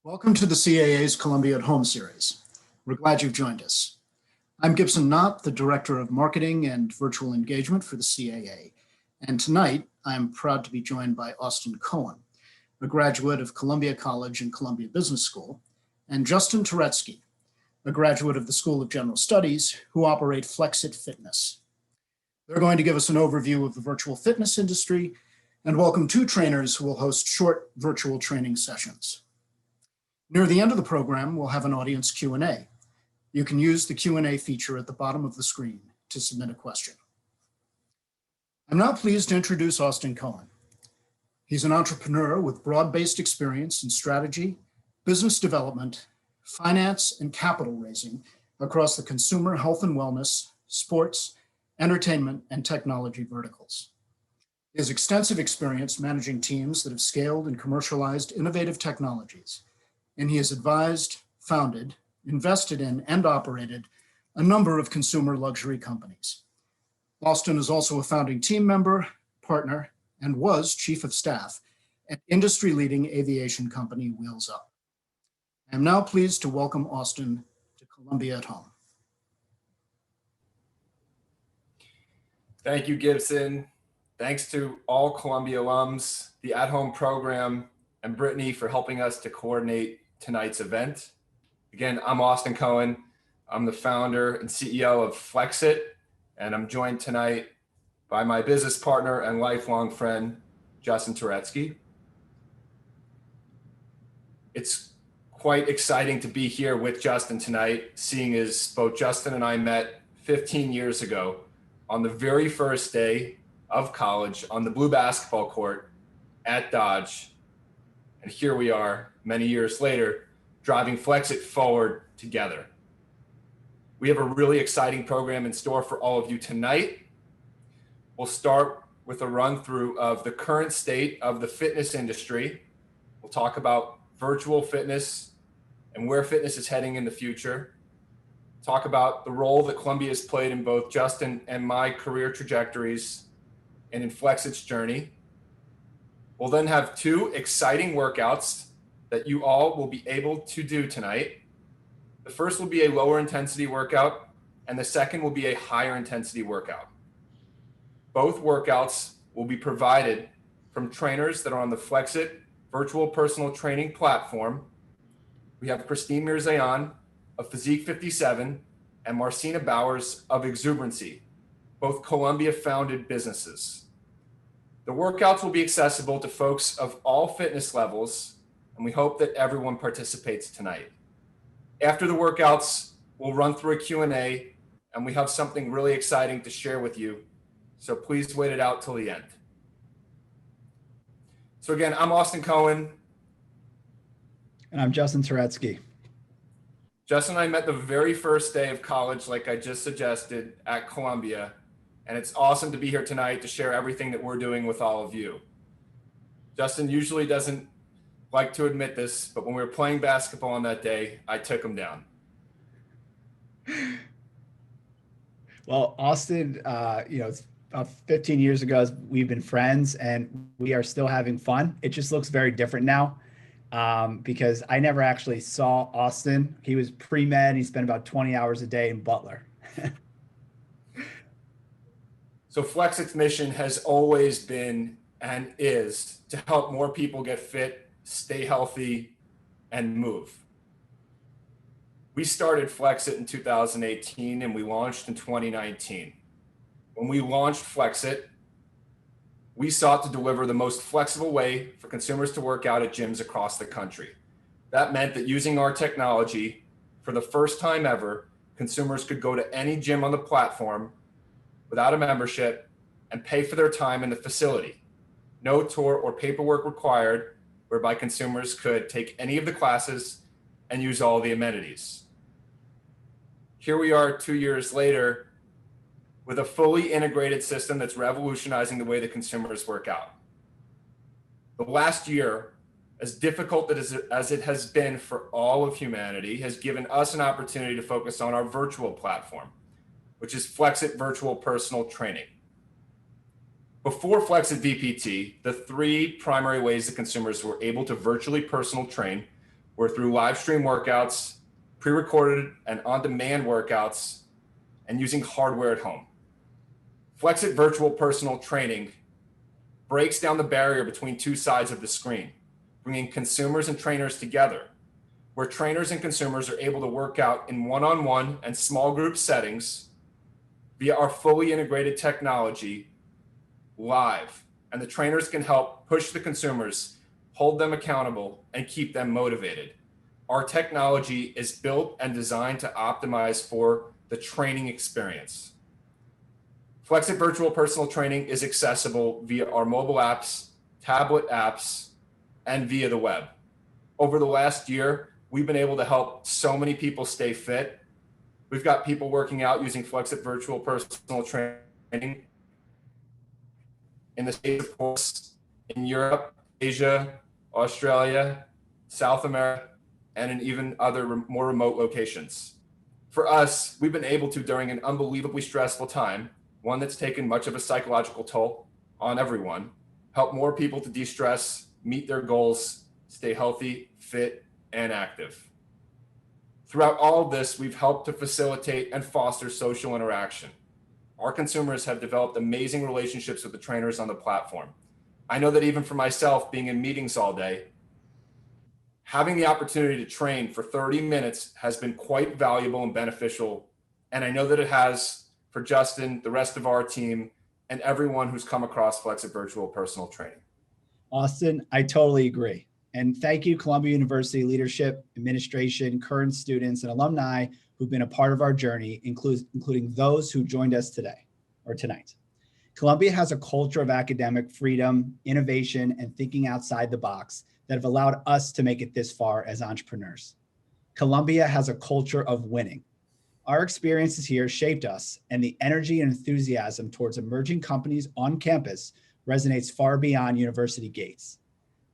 Welcome to the CAA's Columbia at Home series. We're glad you've joined us. I'm Gibson Knopp, the Director of Marketing and Virtual Engagement for the CAA. And tonight, I'm proud to be joined by Austin Cohen, a graduate of Columbia College and Columbia Business School, and Justin Turetsky, a graduate of the School of General Studies who operate FlexIt Fitness. They're going to give us an overview of the virtual fitness industry and welcome two trainers who will host short virtual training sessions. Near the end of the program, we'll have an audience Q&A. You can use the Q&A feature at the bottom of the screen to submit a question. I'm now pleased to introduce Austin Cohen. He's an entrepreneur with broad-based experience in strategy, business development, finance, and capital raising across the consumer health and wellness, sports, entertainment, and technology verticals. He has extensive experience managing teams that have scaled and commercialized innovative technologies, and he has advised, founded, invested in, and operated a number of consumer luxury companies. Austin is also a founding team member, partner, and was chief of staff at industry-leading aviation company Wheels Up. I am now pleased to welcome Austin to Columbia at Home. Thank you, Gibson. Thanks to all Columbia alums, the At Home program, and Brittany for helping us to coordinate tonight's event. Again, I'm Austin Cohen. I'm the founder and CEO of FlexIt, and I'm joined tonight by my business partner and lifelong friend, Justin Turetsky. It's quite exciting to be here with Justin tonight, seeing as both Justin and I met 15 years ago on the very first day of college on the blue basketball court at Dodge. And here we are, many years later, driving FlexIt forward together. We have a really exciting program in store for all of you tonight. We'll start with a run through of the current state of the fitness industry. We'll talk about virtual fitness and where fitness is heading in the future. Talk about the role that Columbia has played in both Justin and my career trajectories and in FlexIt's journey. We'll then have two exciting workouts that you all will be able to do tonight. The first will be a lower intensity workout, and the second will be a higher intensity workout. Both workouts will be provided from trainers that are on the FlexIt virtual personal training platform. We have Christine Mirzayan of Physique 57 and Marcina Bowers of Exuberancy, both Columbia founded businesses. The workouts will be accessible to folks of all fitness levels, and we hope that everyone participates tonight. After the workouts, we'll run through a Q&A, and we have something really exciting to share with you, so please wait it out till the end. So again, I'm Austin Cohen. And I'm Justin Turetsky. Justin and I met the very first day of college, like I just suggested, at Columbia. And it's awesome to be here tonight to share everything that we're doing with all of you. Justin usually doesn't like to admit this, but when we were playing basketball on that day, I took him down. Well, Austin, it's about 15 years ago, we've been friends and we are still having fun. It just looks very different now because I never actually saw Austin. He was pre-med. He spent about 20 hours a day in Butler. So FlexIt's mission has always been and is to help more people get fit, stay healthy, and move. We started FlexIt in 2018 and we launched in 2019. When we launched FlexIt, we sought to deliver the most flexible way for consumers to work out at gyms across the country. That meant that using our technology, for the first time ever, consumers could go to any gym on the platform without a membership and pay for their time in the facility. No tour or paperwork required, whereby consumers could take any of the classes and use all the amenities. Here we are 2 years later with a fully integrated system that's revolutionizing the way that consumers work out. The last year, as difficult as it has been for all of humanity, has given us an opportunity to focus on our virtual platform, which is FlexIt Virtual Personal Training. Before FlexIt VPT, the three primary ways that consumers were able to virtually personal train where through live stream workouts, pre-recorded and on-demand workouts, and using hardware at home. FlexIt Virtual Personal Training breaks down the barrier between two sides of the screen, bringing consumers and trainers together, where trainers and consumers are able to work out in one-on-one and small group settings via our fully integrated technology live. And the trainers can help push the consumers, hold them accountable, and keep them motivated. Our technology is built and designed to optimize for the training experience. FlexIt Virtual Personal Training is accessible via our mobile apps, tablet apps, and via the web. Over the last year, we've been able to help so many people stay fit. We've got people working out using FlexIt Virtual Personal Training in the States, of course, in Europe, Asia, Australia, South America, and in even other more remote locations. For us, we've been able to, during an unbelievably stressful time, one that's taken much of a psychological toll on everyone, help more people to de-stress, meet their goals, stay healthy, fit, and active. Throughout all of this, we've helped to facilitate and foster social interaction. Our consumers have developed amazing relationships with the trainers on the platform. I know that even for myself, being in meetings all day, having the opportunity to train for 30 minutes has been quite valuable and beneficial. And I know that it has for Justin, the rest of our team, and everyone who's come across FlexIt Virtual Personal Training. Austin, I totally agree. And thank you, Columbia University leadership, administration, current students, and alumni who've been a part of our journey, including those who joined us today or tonight. Columbia has a culture of academic freedom, innovation, and thinking outside the box that have allowed us to make it this far as entrepreneurs. Columbia has a culture of winning. Our experiences here shaped us, and the energy and enthusiasm towards emerging companies on campus resonates far beyond university gates.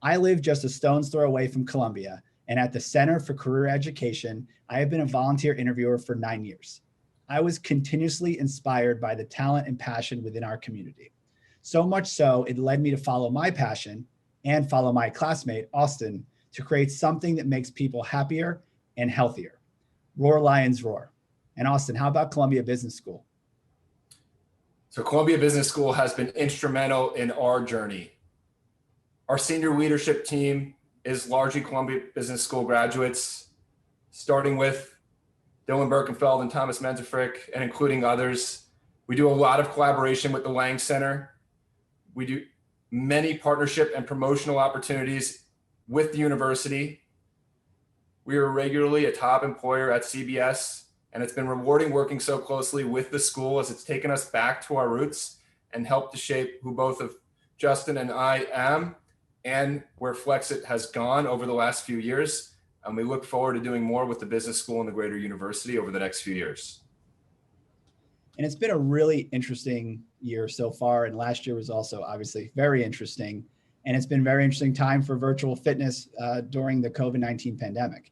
I live just a stone's throw away from Columbia, and at the Center for Career Education, I have been a volunteer interviewer for 9 years. I was continuously inspired by the talent and passion within our community. So much so, it led me to follow my passion and follow my classmate, Austin, to create something that makes people happier and healthier. Roar Lions Roar. And Austin, how about Columbia Business School? So Columbia Business School has been instrumental in our journey. Our senior leadership team is largely Columbia Business School graduates, starting with Dylan Birkenfeld and Thomas Menzifrick, and including others. We do a lot of collaboration with the Lang Center. We do many partnership and promotional opportunities with the university. We are regularly a top employer at CBS, and it's been rewarding working so closely with the school as it's taken us back to our roots and helped to shape who both of Justin and I am and where FlexIt has gone over the last few years. And we look forward to doing more with the business school and the greater university over the next few years. And it's been a really interesting year so far. And last year was also obviously very interesting. And it's been a very interesting time for virtual fitness during the COVID-19 pandemic.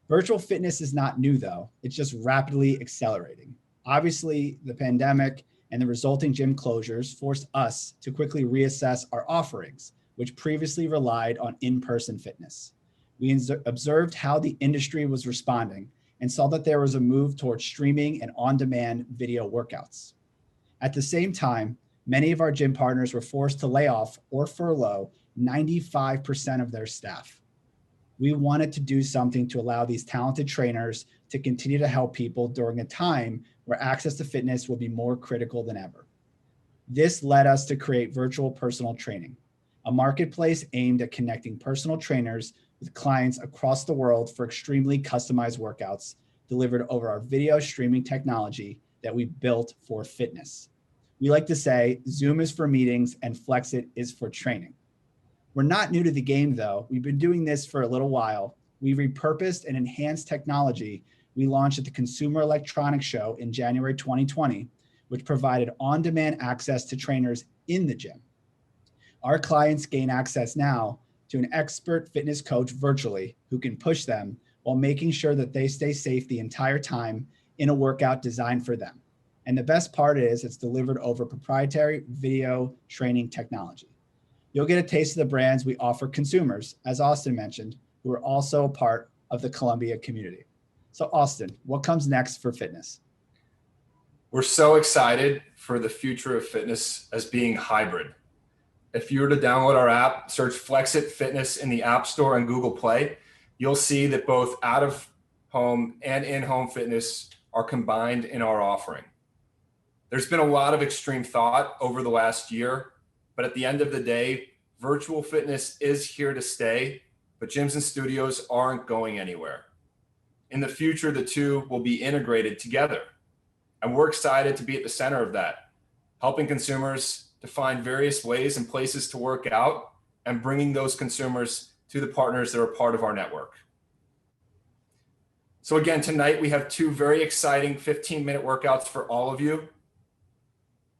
Virtual fitness is not new though. It's just rapidly accelerating. Obviously, the pandemic and the resulting gym closures forced us to quickly reassess our offerings, which previously relied on in-person fitness. We observed how the industry was responding and saw that there was a move towards streaming and on-demand video workouts. At the same time, many of our gym partners were forced to lay off or furlough 95% of their staff. We wanted to do something to allow these talented trainers to continue to help people during a time where access to fitness will be more critical than ever. This led us to create Virtual Personal Training, a marketplace aimed at connecting personal trainers with clients across the world for extremely customized workouts delivered over our video streaming technology that we built for fitness. We like to say Zoom is for meetings and FlexIt is for training. We're not new to the game though. We've been doing this for a little while. We repurposed and enhanced technology we launched at the Consumer Electronics Show in January 2020, which provided on-demand access to trainers in the gym. Our clients gain access now to an expert fitness coach virtually who can push them while making sure that they stay safe the entire time in a workout designed for them. And the best part is it's delivered over proprietary video training technology. You'll get a taste of the brands we offer consumers, as Austin mentioned, who are also a part of the Columbia community. So Austin, what comes next for fitness? We're so excited for the future of fitness as being hybrid. If you were to download our app, search FlexIt Fitness in the App Store and Google Play, you'll see that both out of home and in-home fitness are combined in our offering. There's been a lot of extreme thought over the last year, but at the end of the day, virtual fitness is here to stay, but gyms and studios aren't going anywhere. In the future, the two will be integrated together. And we're excited to be at the center of that, helping consumers to find various ways and places to work out and bringing those consumers to the partners that are part of our network. So again, tonight we have two very exciting 15-minute workouts for all of you.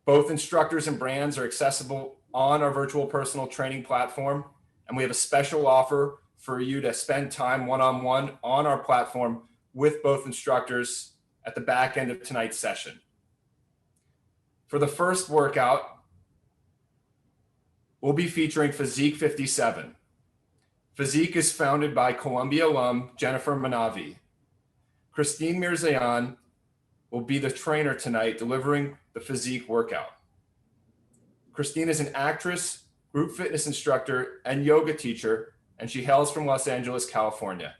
Both instructors and brands are accessible on our virtual personal training platform. And we have a special offer for you to spend time one-on-one on our platform with both instructors at the back end of tonight's session. For the first workout, we'll be featuring Physique 57. Physique is founded by Columbia alum Jennifer Manavi. Christine Mirzayan will be the trainer tonight delivering the Physique workout. Christine is an actress, group fitness instructor, and yoga teacher, and she hails from Los Angeles, California.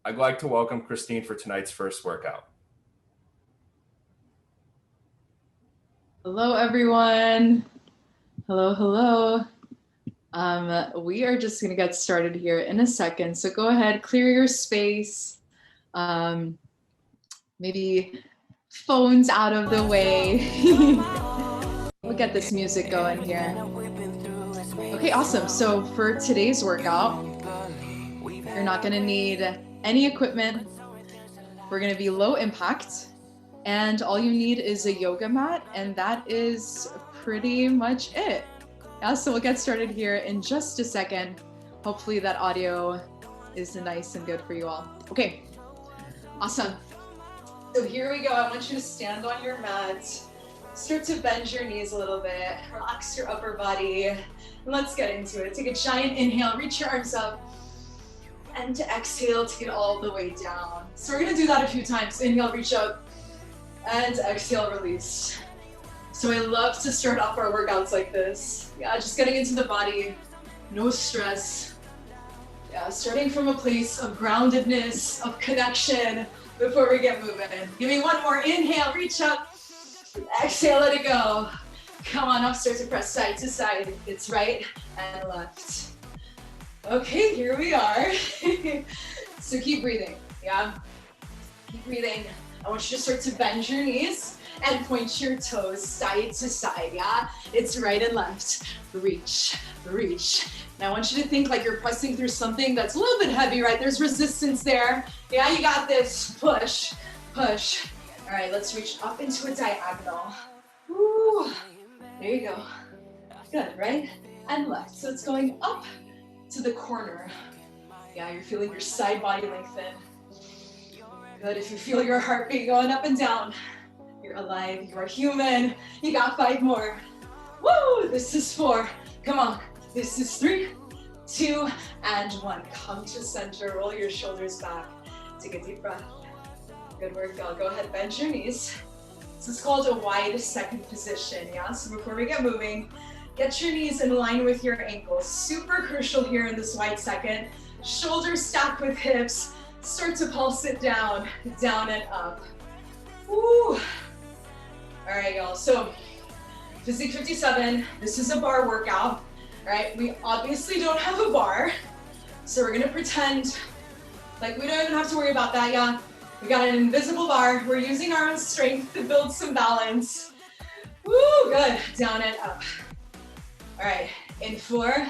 I'd like to welcome Christine for tonight's first workout. Hello, everyone. Hello, hello. We are just gonna get started here in a second. So go ahead, clear your space. Maybe phones out of the way. We'll get this music going here. Okay, awesome. So for today's workout, you're not gonna need any equipment. We're gonna be low impact. And all you need is a yoga mat, and that is pretty much it. Yeah, so we'll get started here in just a second. Hopefully that audio is nice and good for you all. Okay, awesome. So here we go. I want you to stand on your mat. Start to bend your knees a little bit. Relax your upper body. And let's get into it. Take a giant inhale, reach your arms up. And to exhale, take it all the way down. So we're gonna do that a few times. Inhale, reach up. And exhale, release. So I love to start off our workouts like this. Yeah, just getting into the body, no stress. Yeah, starting from a place of groundedness, of connection before we get moving. Give me one more inhale, reach up. Exhale, let it go. Come on up, start to press side to side. It's right and left. Okay, here we are. So keep breathing, yeah? Keep breathing. I want you to start to bend your knees and point your toes side to side, yeah? It's right and left. Reach, reach. And I want you to think like you're pressing through something that's a little bit heavy, right? There's resistance there. Yeah, you got this. Push, push. All right, let's reach up into a diagonal. Woo. There you go. Good, right? And left. So it's going up to the corner. Yeah, you're feeling your side body lengthen. Good, if you feel your heartbeat going up and down, you're alive, you are human. You got 5 more. Woo, this is 4. Come on, this is 3, 2, and 1. Come to center, roll your shoulders back. Take a deep breath. Good work, y'all. Go ahead, bend your knees. This is called a wide second position, yeah? So before we get moving, get your knees in line with your ankles. Super crucial here in this wide second. Shoulders stacked with hips. Start to pulse it down, down and up. Woo. All right, y'all. So Physique 57, this is a bar workout, right? We obviously don't have a bar. So we're gonna pretend like we don't even have to worry about that, yeah? We got an invisible bar. We're using our own strength to build some balance. Woo, good, down and up. All right, in 4,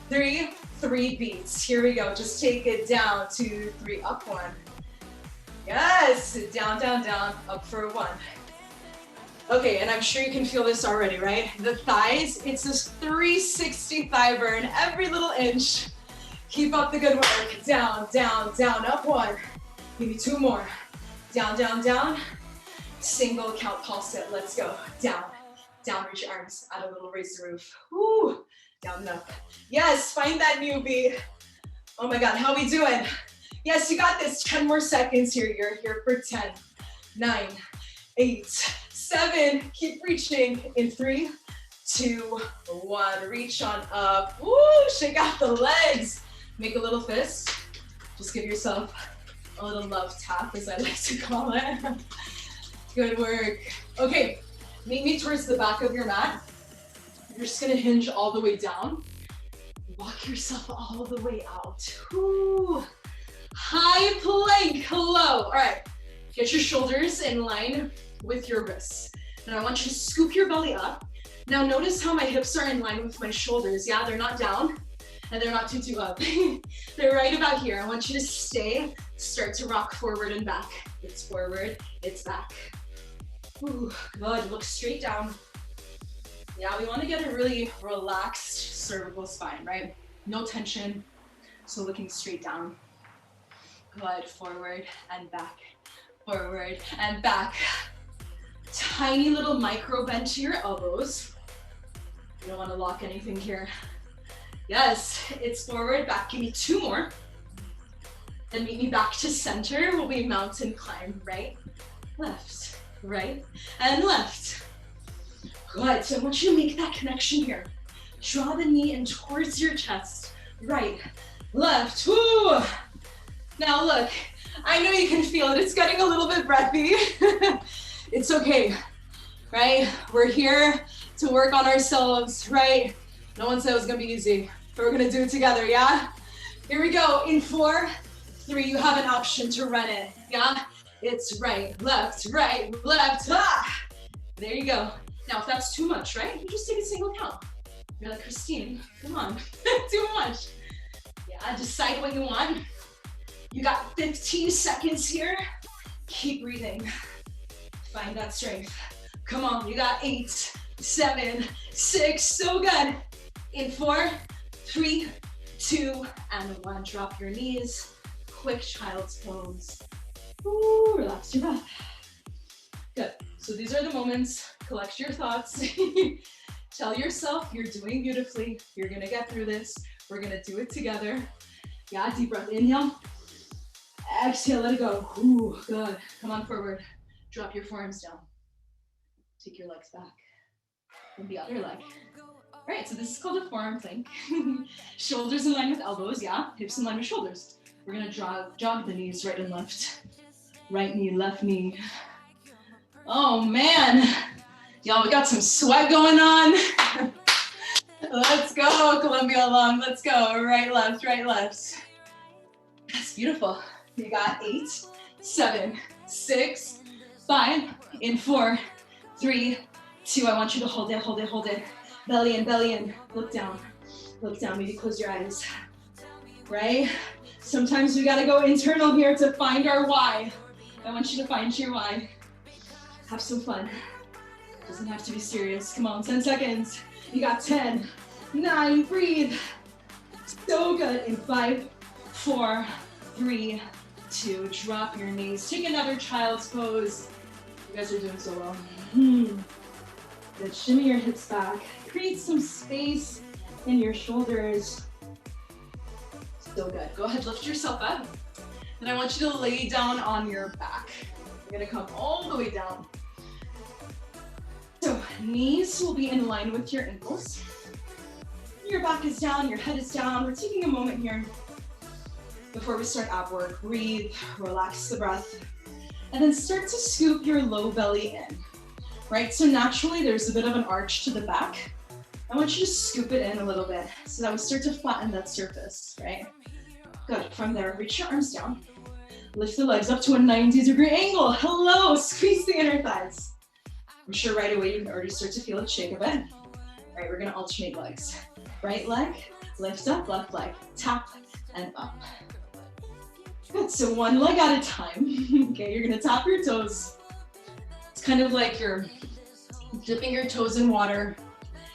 3, 3 beats. Here we go. Just take it down, 2, 3, up 1. Yes, down, down, down, up for 1. Okay, and I'm sure you can feel this already, right? The thighs, it's this 360 thigh burn, every little inch. Keep up the good work. Down, down, down, up 1. Maybe 2 more. Down, down, down. Single count pulse it. Let's go. Down, down, reach your arms. Add a little raise the roof. Woo. Down and up. Yes, find that newbie. Oh my God, how we doing? Yes, you got this. 10 more seconds here. You're here for 10, 9, 8, 7. Keep reaching in 3, 2, 1. Reach on up. Woo, shake out the legs. Make a little fist. Just give yourself a little love tap, as I like to call it. Good work. Okay, meet me towards the back of your mat. You're just gonna hinge all the way down. Walk yourself all the way out. Woo. High plank, hello. All right, get your shoulders in line with your wrists. Now I want you to scoop your belly up. Now notice how my hips are in line with my shoulders. Yeah, they're not down and they're not too up. They're right about here. I want you to start to rock forward and back. It's forward, it's back. Ooh, good, look straight down. Yeah, we want to get a really relaxed cervical spine, right? No tension, so looking straight down. Good, forward and back, forward and back. Tiny little micro bend to your elbows. You don't want to lock anything here. Yes, it's forward, back. Give me 2 more. Then meet me back to center. We'll be mountain climb, right, left, right, and left. Good, so I want you to make that connection here. Draw the knee in towards your chest. Right, left, woo. Now look, I know you can feel it. It's getting a little bit breathy. It's okay, right? We're here to work on ourselves, right? No one said it was gonna be easy, but we're gonna do it together, yeah? Here we go, in 4, 3, you have an option to run it, yeah? It's right, left, ah! There you go. Now, if that's too much, right? You just take a single count. You're like, Christine, come on, too much. Yeah, decide what you want. You got 15 seconds here. Keep breathing. Find that strength. Come on, you got 8, 7, 6, so good. In 4, 3, 2, and 1. Drop your knees. Quick child's pose. Ooh, relax your breath. Good. So these are the moments. Collect your thoughts. Tell yourself you're doing beautifully. You're gonna get through this. We're gonna do it together. Yeah, deep breath. Inhale. Exhale, let it go. Ooh, good. Come on forward. Drop your forearms down. Take your legs back. And the other leg. All right, so this is called a forearm plank. Shoulders in line with elbows, yeah. Hips in line with shoulders. We're gonna jog the knees right and left. Right knee, left knee. Oh man. Y'all, we got some sweat going on. Let's go, Columbia alum. Let's go. Right, left, right, left. That's beautiful. You got 8, 7, 6, 5, in 4, 3, 2. I want you to hold it, hold it, hold it. Belly in, belly in. Look down, maybe close your eyes. Right? Sometimes we gotta go internal here to find our why. I want you to find your why. Have some fun. Doesn't have to be serious. Come on, 10 seconds. You got 10, 9, breathe. So good. In 5, 4, 3, 2, drop your knees. Take another child's pose. You guys are doing so well. Good, shimmy your hips back. Create some space in your shoulders. So good. Go ahead, lift yourself up. And I want you to lay down on your back. You're gonna come all the way down. So knees will be in line with your ankles. Your back is down, your head is down. We're taking a moment here before we start ab work. Breathe, relax the breath, and then start to scoop your low belly in, right? So naturally there's a bit of an arch to the back. I want you to scoop it in a little bit so that we start to flatten that surface, right? Good, from there, reach your arms down. Lift the legs up to a 90-degree angle. Hello, squeeze the inner thighs. I'm sure right away you can already start to feel it shake a bit. All right, we're gonna alternate legs. Right leg, lift up, left leg, tap and up. Good, so one leg at a time. Okay, you're gonna tap your toes. It's kind of like you're dipping your toes in water,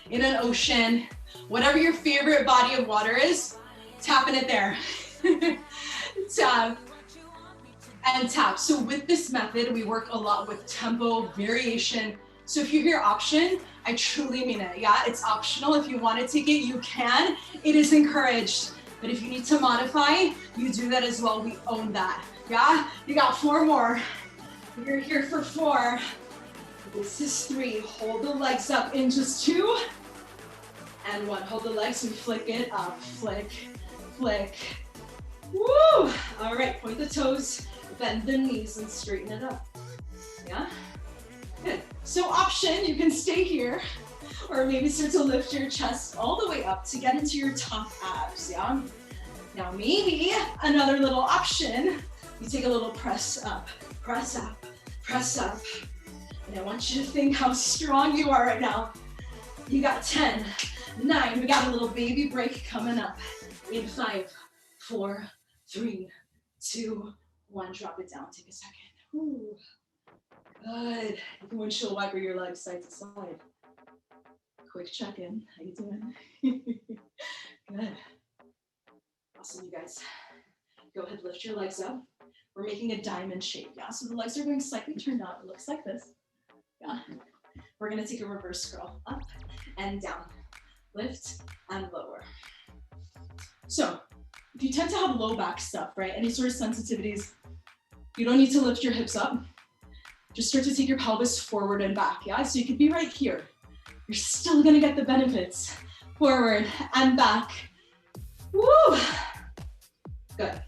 in an ocean, whatever your favorite body of water is, tapping it there. Tap and tap. So with this method, we work a lot with tempo, variation. So if you hear option, I truly mean it. Yeah, it's optional. If you want to take it, you can. It is encouraged. But if you need to modify, you do that as well. We own that. Yeah? You got 4 more. You're here for 4. This is 3. Hold the legs up in just 2. And 1. Hold the legs. We flick it up. Flick, flick. Woo! All right, point the toes, bend the knees, and straighten it up. Yeah? Good. So option, you can stay here, or maybe start to lift your chest all the way up to get into your top abs, yeah? Now maybe another little option, you take a little press up, press up, press up. And I want you to think how strong you are right now. You got 10, 9, we got a little baby break coming up. In 5, 4, 3, 2, 1, drop it down, take a second. Ooh. Good. You can windshield wiper your legs side to side. Quick check-in. How you doing? Good. Awesome, you guys. Go ahead, lift your legs up. We're making a diamond shape, yeah? So the legs are going slightly turned out. It looks like this, yeah? We're gonna take a reverse curl, up and down. Lift and lower. So, if you tend to have low back stuff, right? Any sort of sensitivities, you don't need to lift your hips up. Just start to take your pelvis forward and back, yeah? So you could be right here. You're still gonna get the benefits. Forward and back. Woo! Good.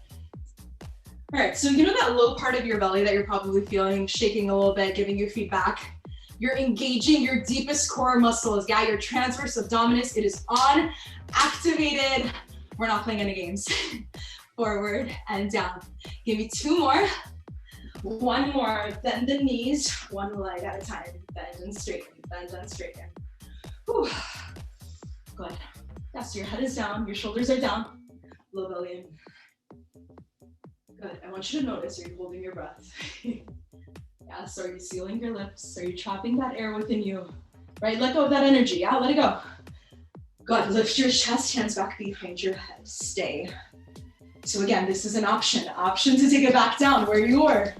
All right, so you know that low part of your belly that you're probably feeling, shaking a little bit, giving you feedback? You're engaging your deepest core muscles, yeah? Your transverse abdominis, it is on, activated. We're not playing any games. Forward and down. Give me 2 more. 1 more, bend the knees, 1 leg at a time. Bend and straighten, bend and straighten. Whew. Good. Yeah, so your head is down, your shoulders are down, low belly in. Good, I want you to notice, are you holding your breath? Yeah, so are you sealing your lips? Are you trapping that air within you? Right, let go of that energy, yeah, let it go. Good, lift your chest, hands back behind your head, stay. So again, this is an option to take it back down where you were.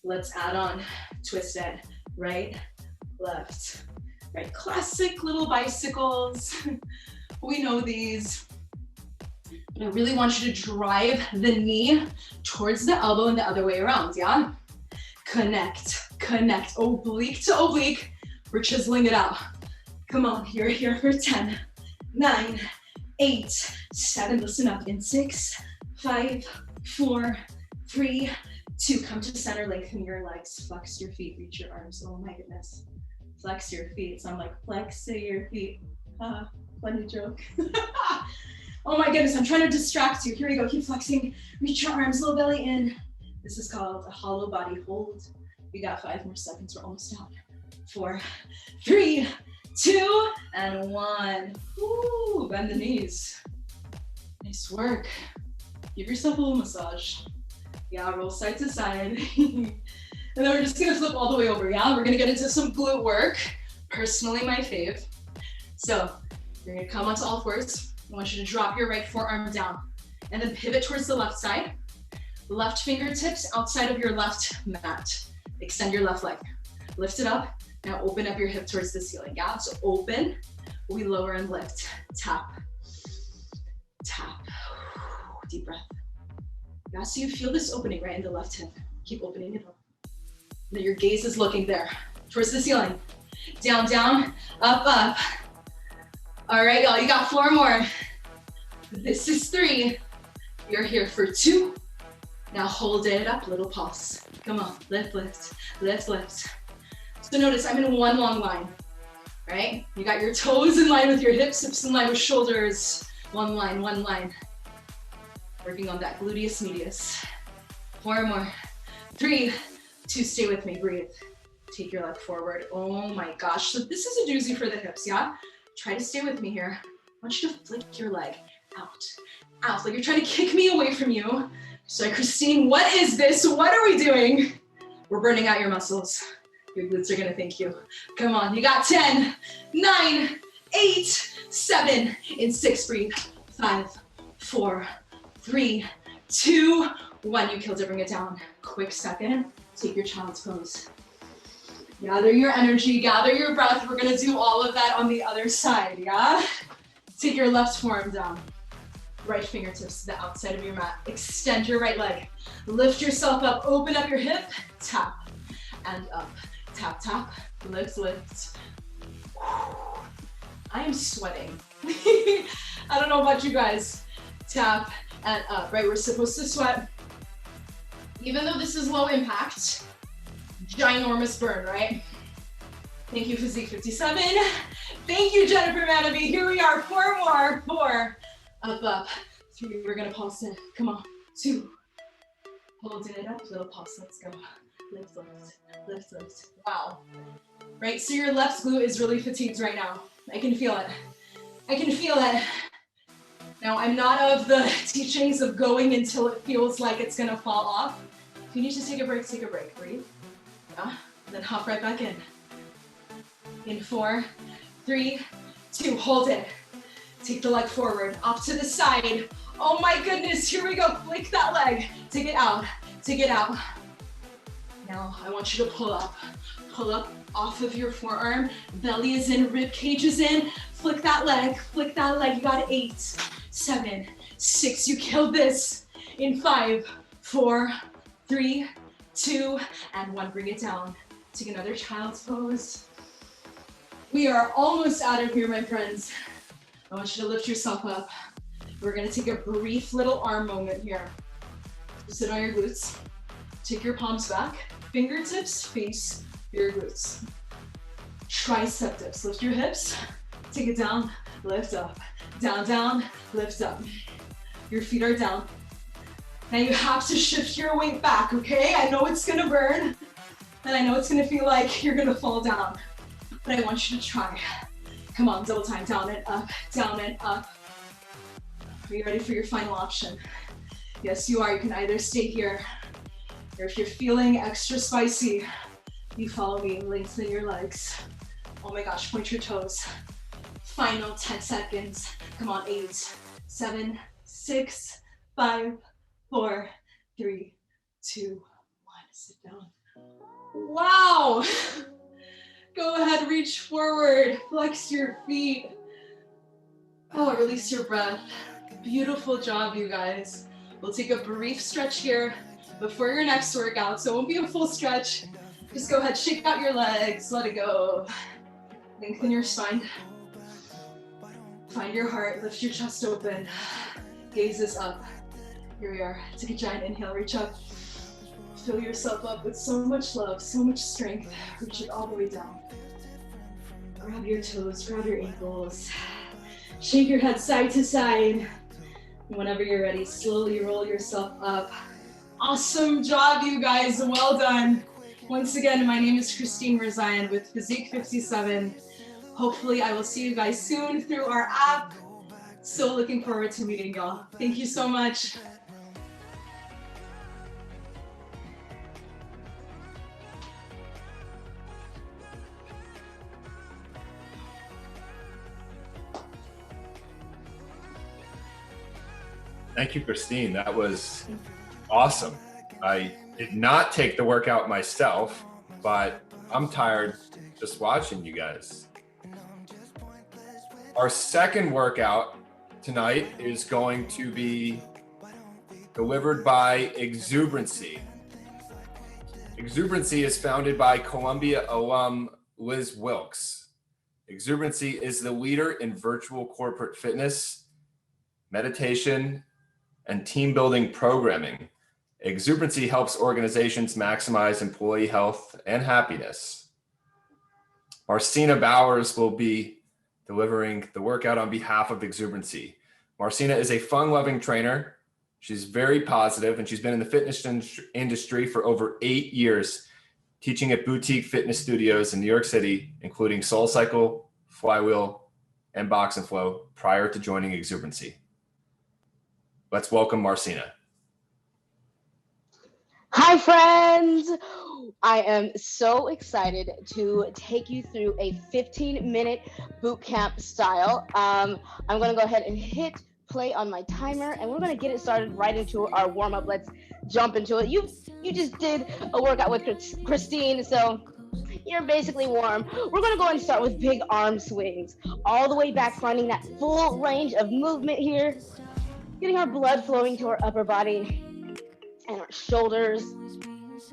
Let's add on, twist it, right, left, right. Classic little bicycles. We know these. And I really want you to drive the knee towards the elbow and the other way around, yeah? Connect, connect, oblique to oblique. We're chiseling it out. Come on, you're here for 10, 9, 8, 7, listen up, in 6, 5, 4, 3, 2, come to center, lengthen your legs, flex your feet, reach your arms. Oh my goodness. Flex your feet. So I'm like, flex your feet. Funny joke. Oh my goodness, I'm trying to distract you. Here we go, keep flexing. Reach your arms, low belly in. This is called a hollow body hold. We got 5 more seconds, we're almost down. 4, 3, 2, and 1. Ooh, bend the knees. Nice work. Give yourself a little massage. Yeah, roll side to side. And then we're just gonna flip all the way over, yeah? We're gonna get into some glute work. Personally, my fave. So, you're gonna come onto all fours. I want you to drop your right forearm down and then pivot towards the left side. Left fingertips outside of your left mat. Extend your left leg. Lift it up. Now open up your hip towards the ceiling, yeah? So open, we lower and lift. Tap, tap. Deep breath. Yeah, so you feel this opening right in the left hip. Keep opening it up. Now your gaze is looking there, towards the ceiling. Down, down, up, up. All right, y'all, you got 4 more. This is 3. You're here for 2. Now hold it up, little pulse. Come on, lift, lift, lift, lift. So notice I'm in one long line, right? You got your toes in line with your hips, hips in line with shoulders. One line, one line. Working on that gluteus medius. 4 more. 3, 2, stay with me, breathe. Take your leg forward. Oh my gosh. So this is a doozy for the hips, yeah? Try to stay with me here. I want you to flick your leg out, out. Like you're trying to kick me away from you. So Christine, what is this? What are we doing? We're burning out your muscles. Your glutes are gonna thank you. Come on, you got 10, 9, 8, 7, in 6, breathe. 5, 4, 3, 2, 1. You killed it, bring it down. Quick second, take your child's pose. Gather your energy, gather your breath. We're gonna do all of that on the other side, yeah? Take your left forearm down. Right fingertips to the outside of your mat. Extend your right leg. Lift yourself up, open up your hip, tap, and up. Tap, tap, lift, lift. I am sweating. I don't know about you guys. Tap and up, right? We're supposed to sweat. Even though this is low impact, ginormous burn, right? Thank you, Physique 57. Thank you, Jennifer Manabe. Here we are, 4 more, 4. Up, up. 3, we're gonna pulse in. Come on. 2. Holding it up, little pulse, let's go. Lift, lift, lift, lift. Wow. Right, so your left glute is really fatigued right now. I can feel it. I can feel it. Now, I'm not of the teachings of going until it feels like it's gonna fall off. If you need to take a break, take a break. Breathe. Yeah, then hop right back in. In 4, 3, 2, hold it. Take the leg forward, off to the side. Oh my goodness, here we go. Flick that leg. Take it out, take it out. Now I want you to pull up off of your forearm. Belly is in, rib cage is in. Flick that leg, flick that leg. You got 8, 7, 6. You killed this. In 5, 4, 3, 2, and 1. Bring it down. Take another child's pose. We are almost out of here, my friends. I want you to lift yourself up. We're gonna take a brief little arm moment here. Sit on your glutes. Take your palms back. Fingertips face your glutes. Tricep dips. Lift your hips. Take it down, lift up. Down, down, lift up. Your feet are down. Now you have to shift your weight back, okay? I know it's gonna burn, and I know it's gonna feel like you're gonna fall down, but I want you to try. Come on, double time, down and up, down and up. Are you ready for your final option? Yes, you are. You can either stay here, or if you're feeling extra spicy, you follow me, lengthen your legs. Oh my gosh, point your toes. Final 10 seconds. Come on, 8, 7, 6, 5, 4, 3, 2, 1. Sit down. Wow. Go ahead, reach forward, flex your feet. Oh, release your breath. Beautiful job, you guys. We'll take a brief stretch here before your next workout, so it won't be a full stretch. Just go ahead, shake out your legs, let it go. Lengthen your spine. Find your heart, lift your chest open. Gaze is up. Here we are. Take a giant inhale, reach up. Fill yourself up with so much love, so much strength. Reach it all the way down. Grab your toes, grab your ankles. Shake your head side to side. And whenever you're ready, slowly roll yourself up. Awesome job, you guys. Well done. Once again, my name is Christine Rezayan with Physique 57. Hopefully, I will see you guys soon through our app. So looking forward to meeting y'all. Thank you so much. Thank you, Christine. That was awesome. I did not take the workout myself, but I'm tired just watching you guys. Our second workout tonight is going to be delivered by Exuberancy. Exuberancy is founded by Columbia alum Liz Wilkes. Exuberancy is the leader in virtual corporate fitness, meditation, and team building programming. Exuberancy helps organizations maximize employee health and happiness. Marcina Bowers will be delivering the workout on behalf of Exuberancy. Marcina is a fun-loving trainer. She's very positive, and she's been in the fitness industry for over 8 years, teaching at boutique fitness studios in New York City, including SoulCycle, Flywheel, and Box and Flow, prior to joining Exuberancy. Let's welcome Marcina. Hi, friends. I am so excited to take you through a 15-minute boot camp style. I'm going to go ahead and hit play on my timer, and we're going to get it started right into our warm-up. Let's jump into it. You just did a workout with Christine, so you're basically warm. We're going to go and start with big arm swings, all the way back, finding that full range of movement here. Getting our blood flowing to our upper body and our shoulders.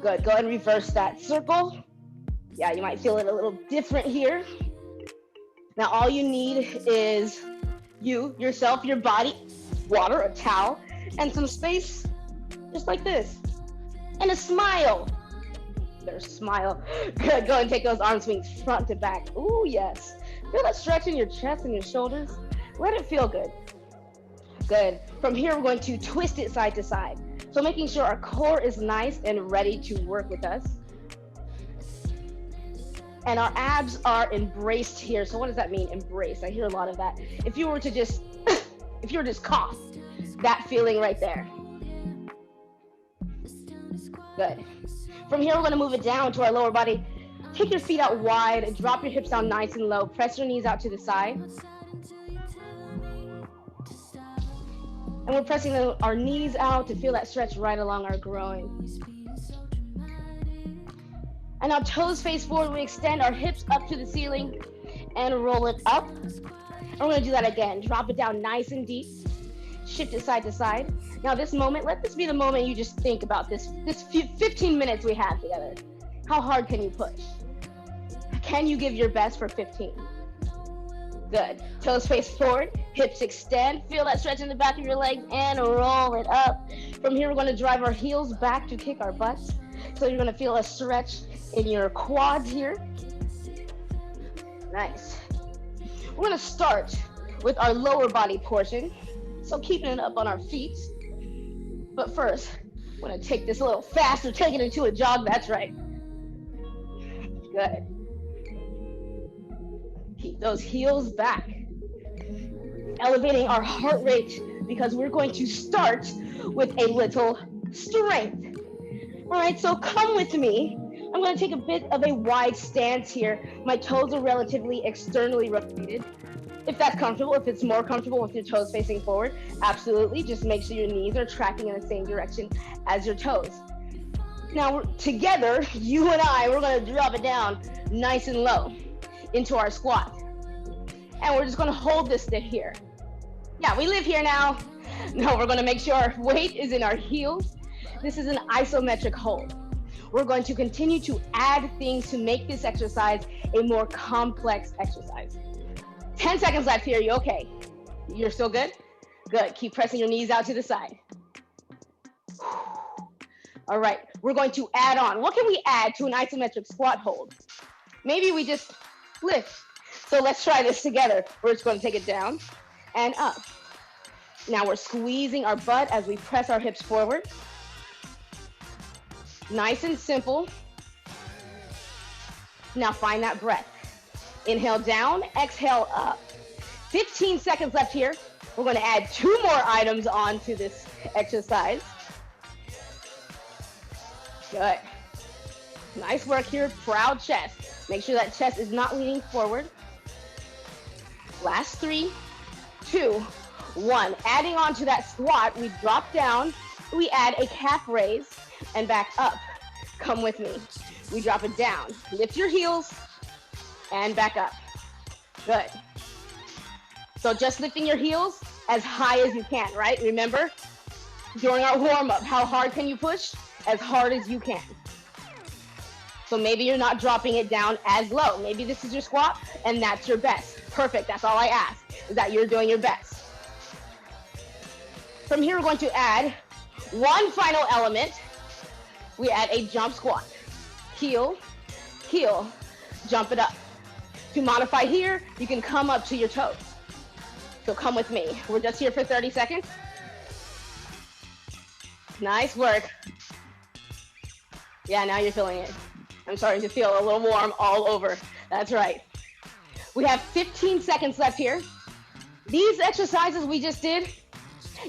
Good. Go ahead and reverse that circle. Yeah, you might feel it a little different here. Now, all you need is you, yourself, your body, water, a towel, and some space, just like this. And a smile. Better smile. Good. Go ahead and take those arm swings front to back. Ooh, yes. Feel that stretch in your chest and your shoulders. Let it feel good. Good. From here, we're going to twist it side to side. So making sure our core is nice and ready to work with us. And our abs are embraced here. So what does that mean, embrace? I hear a lot of that. If you were to just, if you were just cough, that feeling right there. Good. From here, we're gonna move it down to our lower body. Take your feet out wide and drop your hips down nice and low. Press your knees out to the side. And we're pressing our knees out to feel that stretch right along our groin. And now toes face forward, we extend our hips up to the ceiling and roll it up. And we're gonna do that again. Drop it down nice and deep. Shift it side to side. Now this moment, let this be the moment you just think about this 15 minutes we have together. How hard can you push? Can you give your best for 15? Good. Toes face forward, hips extend. Feel that stretch in the back of your legs and roll it up. From here, we're gonna drive our heels back to kick our butts. So you're gonna feel a stretch in your quads here. Nice. We're gonna start with our lower body portion. So keeping it up on our feet. But first, I'm gonna take this a little faster, take it into a jog, that's right. Good. Keep those heels back. Elevating our heart rate because we're going to start with a little strength. All right, so come with me. I'm gonna take a bit of a wide stance here. My toes are relatively externally rotated. If that's comfortable, if it's more comfortable with your toes facing forward, absolutely. Just make sure your knees are tracking in the same direction as your toes. Now, together, you and I, we're gonna drop it down nice and low into our squat. And we're just gonna hold this here. Yeah, we live here now. No, we're gonna make sure our weight is in our heels. This is an isometric hold. We're going to continue to add things to make this exercise a more complex exercise. 10 seconds left here, you okay? You're still good? Good, keep pressing your knees out to the side. All right, we're going to add on. What can we add to an isometric squat hold? Maybe we just lift. So let's try this together. We're just going to take it down and up. Now we're squeezing our butt as we press our hips forward. Nice and simple. Now find that breath. Inhale down, exhale up. 15 seconds left here. We're going to add 2 more items onto this exercise. Good. Nice work here, proud chest. Make sure that chest is not leaning forward. Last 3, 2, 1. Adding on to that squat, we drop down, we add a calf raise and back up. Come with me. We drop it down. Lift your heels and back up. Good. So just lifting your heels as high as you can, right? Remember, during our warm-up, how hard can you push? As hard as you can. So maybe you're not dropping it down as low. Maybe this is your squat and that's your best. Perfect, that's all I ask, is that you're doing your best. From here, we're going to add one final element. We add a jump squat. Heel, heel, jump it up. To modify here, you can come up to your toes. So come with me. We're just here for 30 seconds. Nice work. Yeah, now you're feeling it. I'm starting to feel a little warm all over. That's right. We have 15 seconds left here. These exercises we just did,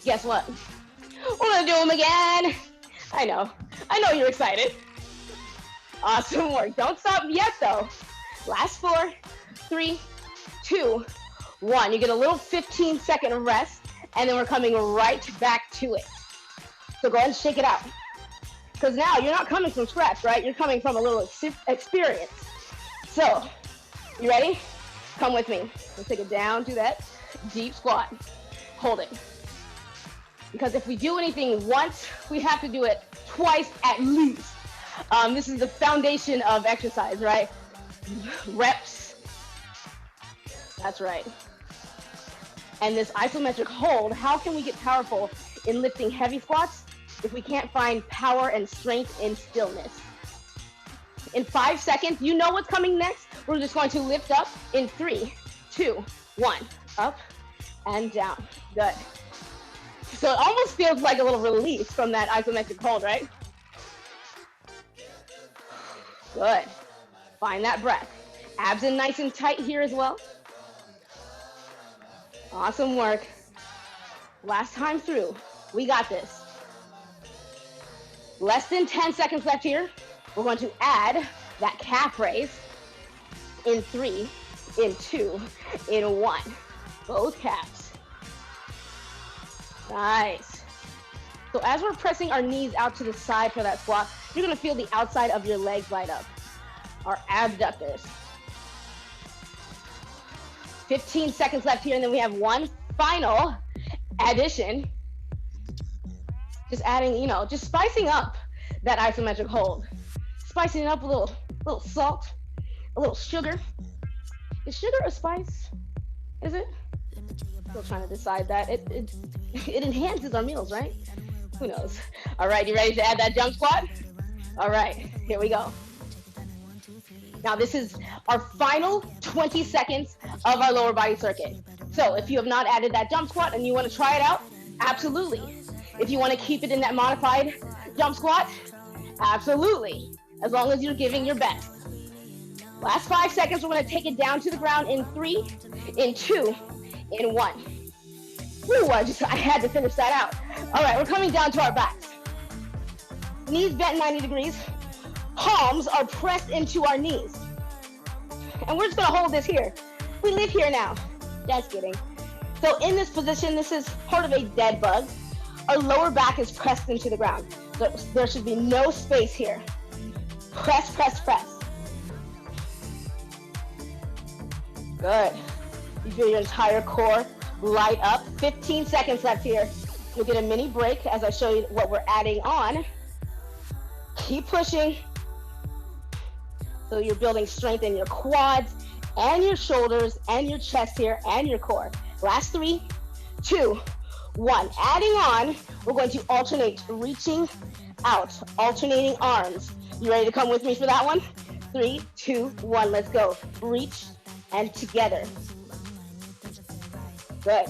guess what? We're gonna do them again. I know you're excited. Awesome work. Don't stop yet though. Last 4, 3, 2, 1. You get a little 15-second rest and then we're coming right back to it. So go ahead and shake it out. Because now you're not coming from scratch, right? You're coming from a little experience. So, you ready? Come with me. Let's take it down to that deep squat. Hold it. because if we do anything once, we have to do it twice at least. This is the foundation of exercise, right? Reps. That's right. And this isometric hold, how can we get powerful in lifting heavy squats if we can't find power and strength in stillness? In 5 seconds, you know what's coming next. We're just going to lift up in 3, 2, 1. Up and down. Good. So it almost feels like a little release from that isometric hold, right? Good. Find that breath. Abs in nice and tight here as well. Awesome work. Last time through. We got this. Less than 10 seconds left here. We're going to add that calf raise in 3, in 2, in 1. Both calves. Nice. So as we're pressing our knees out to the side for that squat, you're gonna feel the outside of your legs light up. Our abductors. 15 seconds left here, and then we have one final addition. Just adding, you know, just spicing up that isometric hold. Spicing it up with a little salt, a little sugar. Is sugar a spice? Is it? Still trying to decide that. It enhances our meals, right? Who knows? All right, you ready to add that jump squat? All right, here we go. Now this is our final 20 seconds of our lower body circuit. So if you have not added that jump squat and you want to try it out, absolutely. If you want to keep it in that modified jump squat, absolutely. As long as you're giving your best. Last 5 seconds, we're going to take it down to the ground in 3, in 2, in 1. Woo, I had to finish that out. All right, we're coming down to our backs. Knees bent 90 degrees. Palms are pressed into our knees. And we're just going to hold this here. We live here now. Just kidding. So in this position, this is part of a dead bug. Our lower back is pressed into the ground. So there should be no space here. Press, press, press. Good. You feel your entire core light up. 15 seconds left here. You'll get a mini break as I show you what we're adding on. Keep pushing. So you're building strength in your quads and your shoulders and your chest here and your core. Last 3, 2, 1. Adding on, we're going to alternate reaching out, alternating arms. You ready to come with me for that one? 3, 2, 1, let's go. Reach and together. Good.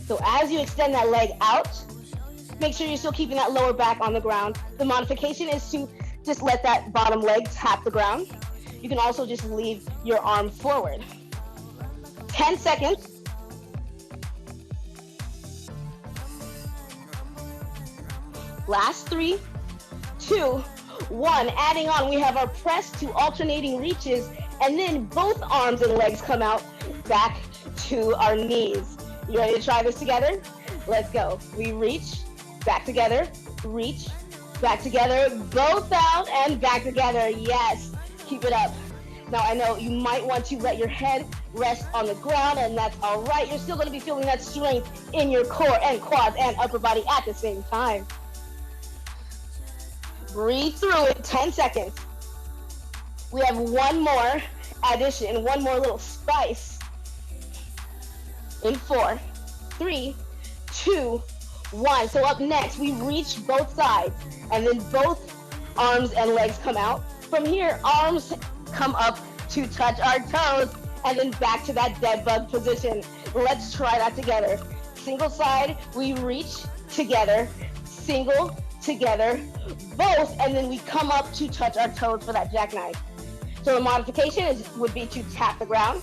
So as you extend that leg out, make sure you're still keeping that lower back on the ground. The modification is to just let that bottom leg tap the ground. You can also just leave your arm forward. 10 seconds. Last 3, 2, 1. Adding on, we have our press to alternating reaches, and then both arms and legs come out back to our knees. You ready to try this together? Let's go. We reach, back together, reach, back together, both out and back together. Yes, keep it up. Now I know you might want to let your head rest on the ground, and that's all right. You're still going to be feeling that strength in your core and quads and upper body at the same time. Breathe through it, 10 seconds. We have one more addition, one more little spice. In 4, 3, 2, 1. So up next, we reach both sides, and then both arms and legs come out. From here, arms come up to touch our toes, and then back to that dead bug position. Let's try that together. Single side, we reach together, single, together, both, and then we come up to touch our toes for that jackknife. So the modification would be to tap the ground,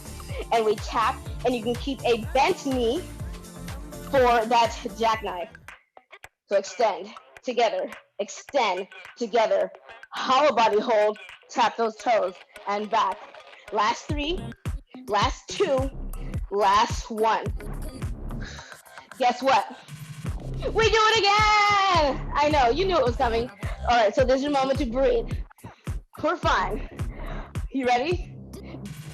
and we tap, and you can keep a bent knee for that jackknife. So extend, together, hollow body hold, tap those toes, and back. Last 3, last 2, last 1. Guess what? We do it again! I know, you knew it was coming. All right, so there's your moment to breathe. We're fine. You ready?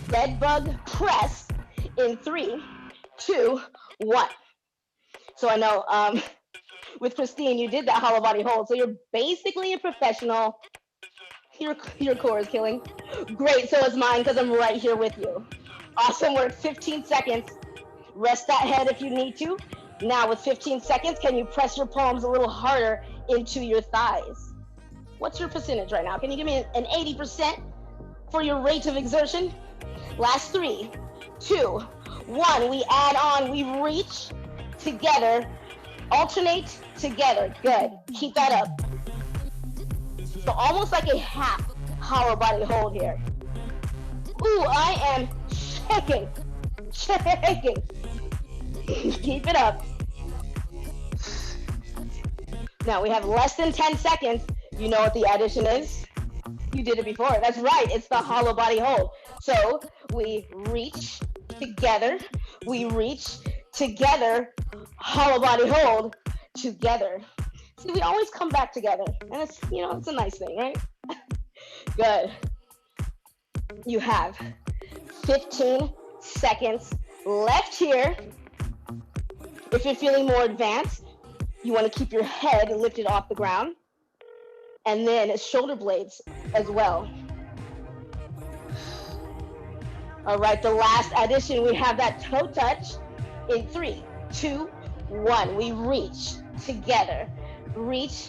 Dead bug press in 3, 2, 1. So I know with Christine, you did that hollow body hold. So you're basically a professional. Your core is killing. Great, so is mine because I'm right here with you. Awesome work, 15 seconds. Rest that head if you need to. Now with 15 seconds, can you press your palms a little harder into your thighs? What's your percentage right now? Can you give me an 80% for your rate of exertion? Last 3, 2, 1. We add on, we reach together, alternate together. Good, keep that up. So almost like a half hollow body hold here. Ooh, I am shaking. Keep it up. Now we have less than 10 seconds. You know what the addition is? You did it before. That's right, it's the hollow body hold. So we reach together, we reach together, hollow body hold together. See, we always come back together, and it's, you know, it's a nice thing, right? Good. You have 15 seconds left here. If you're feeling more advanced, you want to keep your head lifted off the ground, and then shoulder blades as well. All right, the last addition, we have that toe touch in 3, 2, 1. We reach together. Reach